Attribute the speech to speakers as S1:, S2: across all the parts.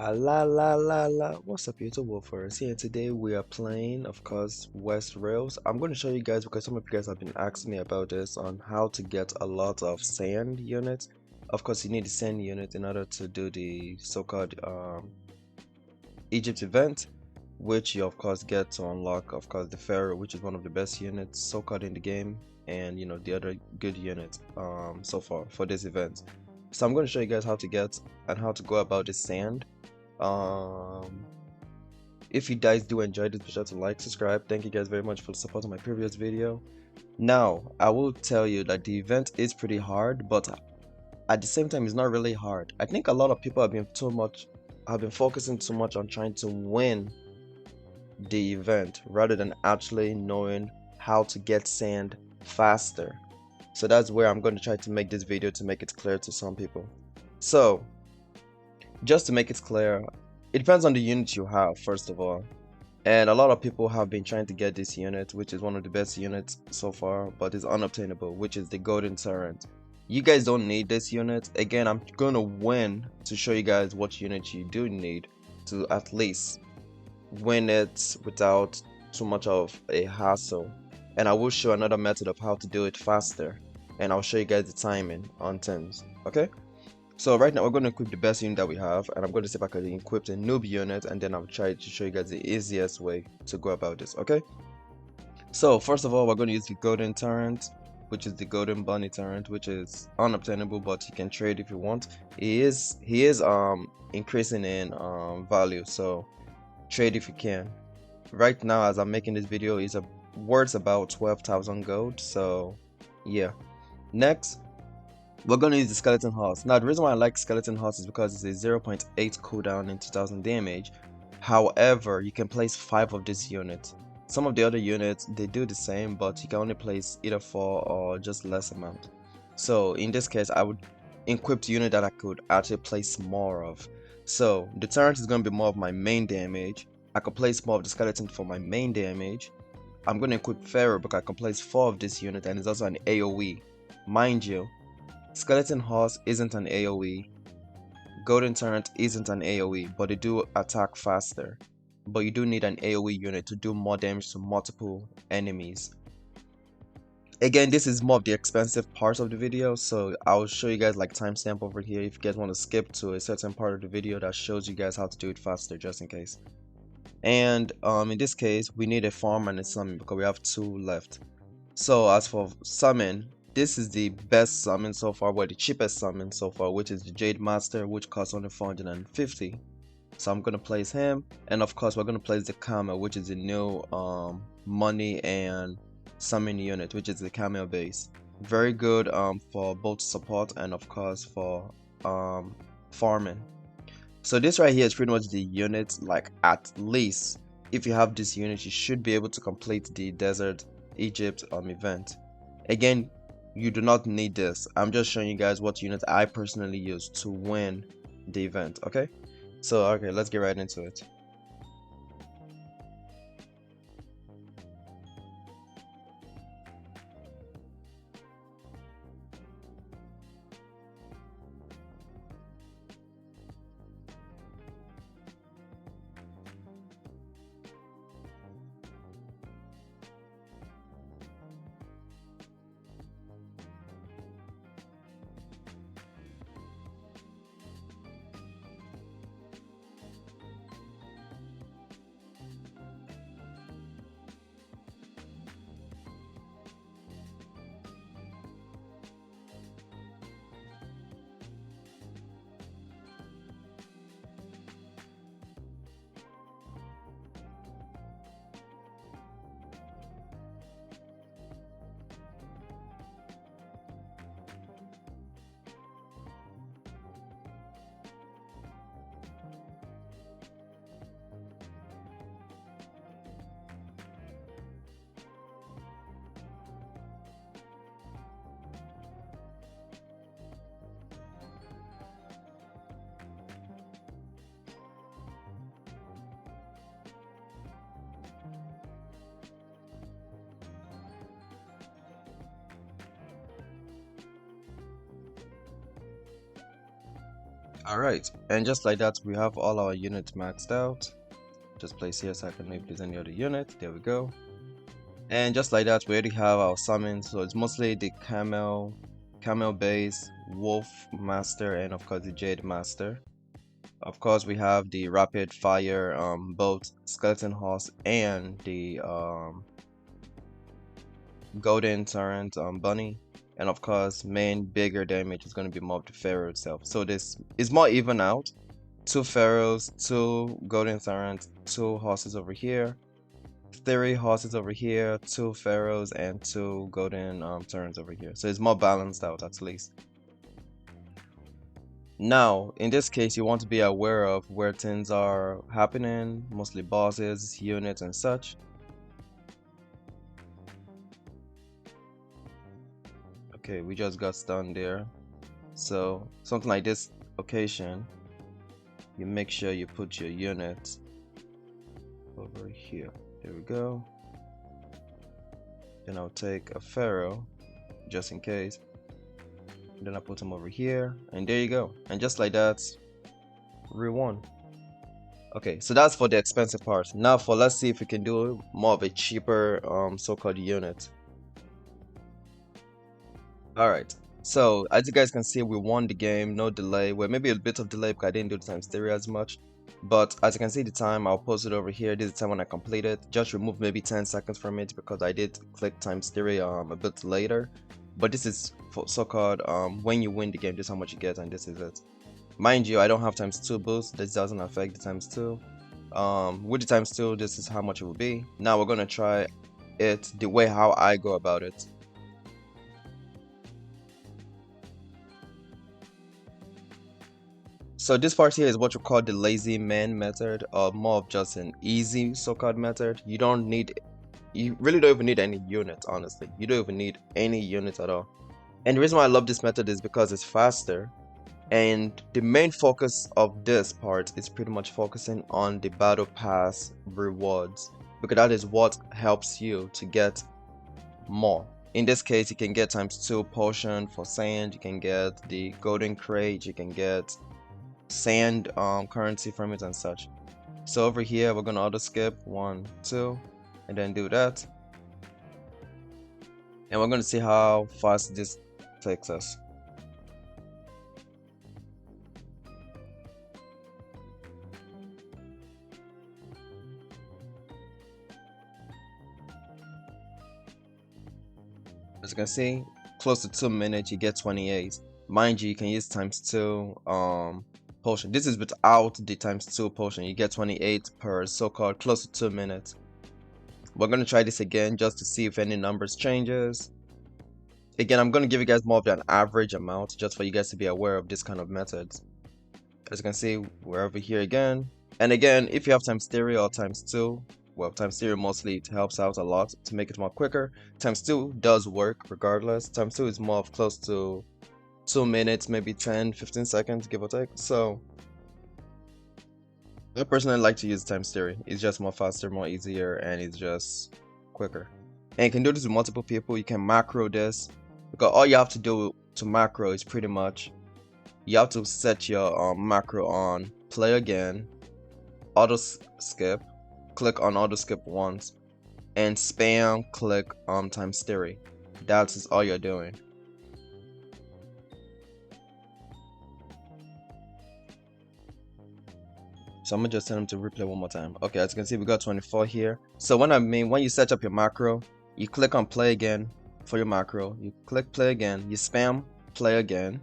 S1: What's up, YouTube Wolfers? Here today we are playing, of course, West Rails. I'm going to show you guys because some of you guys have been asking me about this on how to get a lot of sand units. Of course, you need the sand unit in order to do the so-called Egypt event, which you of course get to unlock, of course, the Pharaoh, which is one of the best units so-called in the game, and the other good units so far for this event. So I'm going to show you guys how to get and how to go about this sand. um if you guys do enjoy this, be sure to like, subscribe. Thank you guys very much for supporting my previous video. Now I will tell you that the event is pretty hard, but at the same time it's not really hard. I think a lot of people have been focusing too much on trying to win the event rather than actually knowing how to get sand faster. So that's where I'm going to try to make this video to make it clear to some people. So just to make it clear, it depends on the unit you have, first of all. And a lot of people have been trying to get this unit, which is one of the best units so far, but it's unobtainable, which is the Golden Turret. You guys don't need this unit. Again, I'm going to win to show you guys what unit you do need to at least win it without too much of a hassle. And I will show another method of how to do it faster. And I'll show you guys the timing on things, okay? So right now we're going to equip the best unit that we have, and I'm going to see if I can equip the noob unit, and then I'll try to show you guys the easiest way to go about this, okay? So first of all, we're going to use the golden turret, which is the golden bunny turret, which is unobtainable, but you can trade if you want. He is increasing in value, so trade if you can. Right now, as I'm making this video, is worth about 12,000 gold, so yeah. Next, we're going to use the skeleton horse. Now the reason why I like skeleton horse is because it's a 0.8 cooldown and 2000 damage. However, you can place 5 of this unit. Some of the other units, they do the same, but you can only place either 4 or just less amount. So in this case, I would equip the unit that I could actually place more of. So the turret is going to be more of my main damage. I could place more of the skeleton for my main damage. I'm going to equip Pharaoh because I can place 4 of this unit, and it's also an AoE. Mind you, skeleton horse isn't an AoE, golden turret isn't an AoE, but they do attack faster. But you do need an AoE unit to do more damage to multiple enemies. Again, this is more of the expensive part of the video, so I'll show you guys like timestamp over here if you guys want to skip to a certain part of the video that shows you guys how to do it faster, just in case. And in this case, we need a farm and a summon because we have 2 left. So as for summon, this is the best summon so far, well, the cheapest summon so far, which is the Jade Master, which costs only 450. So I'm going to place him, and of course we're going to place the Camel, which is the new money and summon unit, which is the Camel base. Very good for both support and of course for farming. So this right here is pretty much the unit. Like, at least if you have this unit, you should be able to complete the Desert Egypt event. Again, you do not need this. I'm just showing you guys what unit I personally use to win the event, okay? So okay, let's get right into it. Alright, and just like that, we have all our units maxed out. Just place here so I can know if there's any other unit. There we go. And just like that, we already have our summons. So it's mostly the camel base, wolf master, and of course the jade master. Of course, we have the rapid fire boat, skeleton horse, and the golden turret bunny. And of course, main bigger damage is going to be more of the pharaoh itself. So this is more even out. 2 pharaohs, 2 golden turrets, 2 horses over here, 3 horses over here, 2 pharaohs, and 2 golden turrets over here. So it's more balanced out at least. Now, in this case, you want to be aware of where things are happening, mostly bosses, units, and such. Okay, we just got stunned there. So, something like this occasion, you make sure you put your units over here. There we go. Then I'll take a pharaoh, just in case. Then I put them over here, and there you go. And just like that, we won. Okay, so that's for the expensive part. Now for, let's see if we can do more of a cheaper so-called unit. Alright, so as you guys can see, we won the game, no delay. Well, maybe a bit of delay because I didn't do the times 3 as much. But as you can see the time, I'll post it over here. This is the time when I completed. Just remove maybe 10 seconds from it because I did click times 3 a bit later. But this is for so-called when you win the game, this is how much you get, and this is it. Mind you, I don't have times 2 boost. This doesn't affect the times 2. With the times 2, this is how much it will be. Now we're gonna try it the way how I go about it. So this part here is what you call the lazy man method, or more of just an easy so-called method. You really don't even need any units, honestly. You don't even need any units at all. And the reason why I love this method is because it's faster. And the main focus of this part is pretty much focusing on the battle pass rewards, because that is what helps you to get more. In this case, you can get times 2 potion for sand, you can get the golden crate, you can get sand currency from it and such. So over here we're gonna auto skip 1, 2, and then do that, and we're gonna see how fast this takes us. As you can see, close to 2 minutes you get 28. Mind you, you can use times 2 potion. This is without the times 2 potion. You get 28 per so-called close to 2 minutes. We're gonna try this again just to see if any numbers changes. Again, I'm gonna give you guys more of an average amount just for you guys to be aware of this kind of methods. As you can see, we're over here again. And again, if you have times 3 or times 2, well, times 3 mostly, it helps out a lot to make it more quicker. Times 2 does work regardless. Times 2 is more of close to 2 minutes, maybe 10-15 seconds, give or take. So I personally like to use times 3. It's just more faster, more easier, and it's just quicker. And you can do this with multiple people. You can macro this, because all you have to do to macro is pretty much you have to set your macro on play again, auto skip, click on auto skip once, and spam click times 3. That is all you're doing. So I'm gonna just send them to replay one more time. Okay, as you can see, we got 24 here. So when you set up your macro, you click on play again for your macro. You click play again. You spam play again.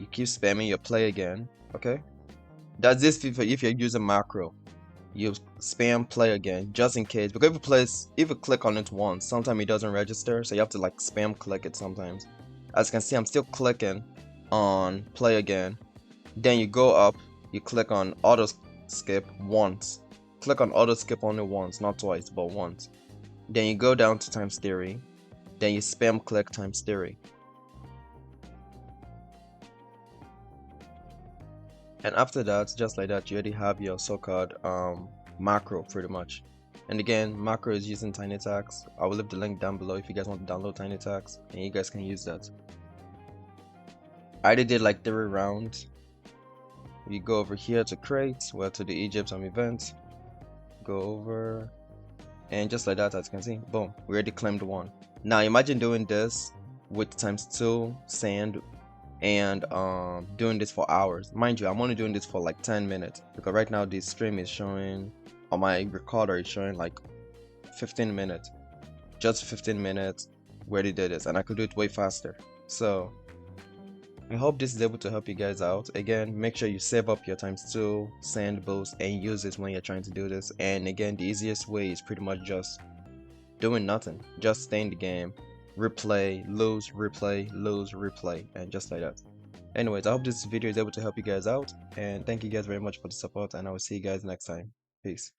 S1: You keep spamming your play again. Okay, that's this if you're using macro. You spam play again just in case, because if you click on it once, sometimes it doesn't register, so you have to like spam click it sometimes. As you can see, I'm still clicking on play again. Then you go up, you click on auto skip once. Click on auto skip only once, not twice, but once. Then you go down to times 3. Then you spam click times 3. And after that, just like that, you already have your so-called macro pretty much. And again, macro is using tiny tags. I will leave the link down below if you guys want to download tiny tags, and you guys can use that. I already did like 3 rounds. We go over here to create, well, to the Egypt event, go over, and just like that, as you can see, boom, we already claimed one. Now imagine doing this with ×2 sand and doing this for hours. Mind you, I'm only doing this for like 10 minutes because right now this stream is showing, on my recorder is showing like 15 minutes, just 15 minutes. We already did this, and I could do it way faster. So I hope this is able to help you guys out. Again, make sure you save up your ×2 sand boost and use this when you're trying to do this. And again, the easiest way is pretty much just doing nothing. Just stay in the game, replay, lose, replay, and just like that. Anyways, I hope this video is able to help you guys out, and thank you guys very much for the support, and I will see you guys next time. Peace.